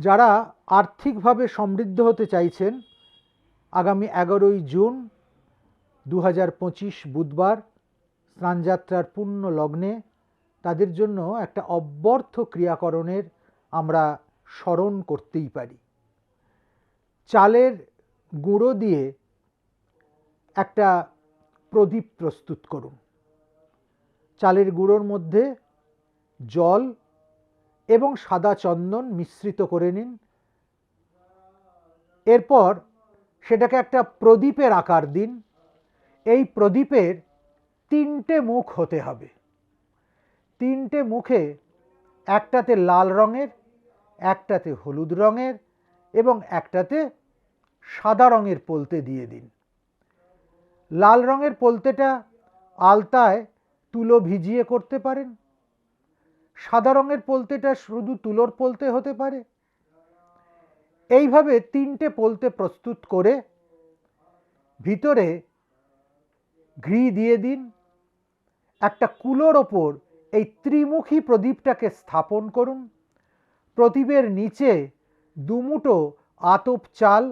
যারা আর্থিকভাবে সমৃদ্ধ হতে চাইছেন, আগামী 11ই জুন 2025 বুধবার স্নানযাত্রার পূর্ণ লগ্নে তাদের জন্য একটা অব্যর্থ ক্রিয়াকরণের আমরা স্মরণ করতেই পারি। চালের গুঁড়ো দিয়ে একটা প্রদীপ প্রস্তুত করুন। চালের গুঁড়োর মধ্যে জল এবং সাদা চন্দন মিশ্রিত করে নিন। এরপর সেটাকে একটা প্রদীপের আকার দিন। এই প্রদীপের 3টে মুখ হতে হবে। 3টে মুখে একটাতে লাল রঙের, একটাতে হলুদ রঙের এবং একটাতে সাদা রঙের পলতে দিয়ে দিন। লাল রঙের পলতেটা আলতায় তুলো ভিজিয়ে করতে পারেন। সাদা রঙের পলতেটা শুধু তুলোর পলতে হতে পারে। এইভাবে 3টে পলতে প্রস্তুত করে ভিতরে ঘি দিয়ে দিন। একটা কুলোর ওপর এই ত্রিমুখী প্রদীপটাকে স্থাপন করুন। প্রদীপের নিচে 2 মুঠো আতপ চাল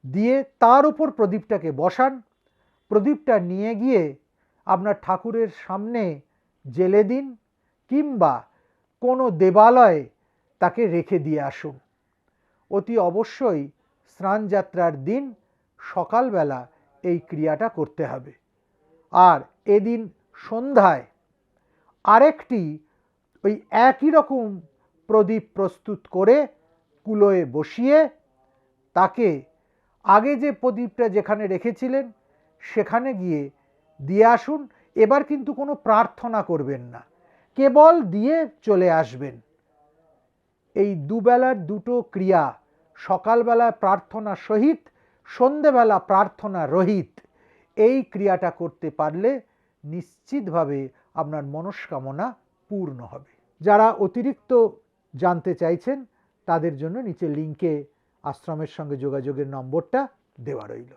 দিয়ে তার উপর প্রদীপটাকে বসান। প্রদীপটা নিয়ে গিয়ে আপনার ঠাকুরের সামনে জ্বেলে দিন কিংবা কোনো দেবালয়ে তাকে রেখে দিয়ে আসুন। অতি অবশ্যই স্নানযাত্রার দিন সকালবেলা এই ক্রিয়াটা করতে হবে। আর এদিন সন্ধ্যায় আরেকটি ওই একই রকম প্রদীপ প্রস্তুত করে কুলোয় বসিয়ে তাকে আগে যে প্রদীপটা যেখানে রেখেছিলেন সেখানে গিয়ে দিয়ে আসুন। এবার কিন্তু কোনো প্রার্থনা করবেন না, কেবল দিয়ে চলে আসবেন। এই দুবেলার দুটো ক্রিয়া, সকালবেলা প্রার্থনা সহিত, সন্ধেবেলা প্রার্থনা রহিত, এই ক্রিয়াটা করতে পারলে নিশ্চিতভাবে আপনার মনস্কামনা পূর্ণ হবে। যারা অতিরিক্ত জানতে চাইছেন তাদের জন্য নিচে লিঙ্কে আশ্রমের সঙ্গে যোগাযোগের নম্বরটা দেওয়া রইল।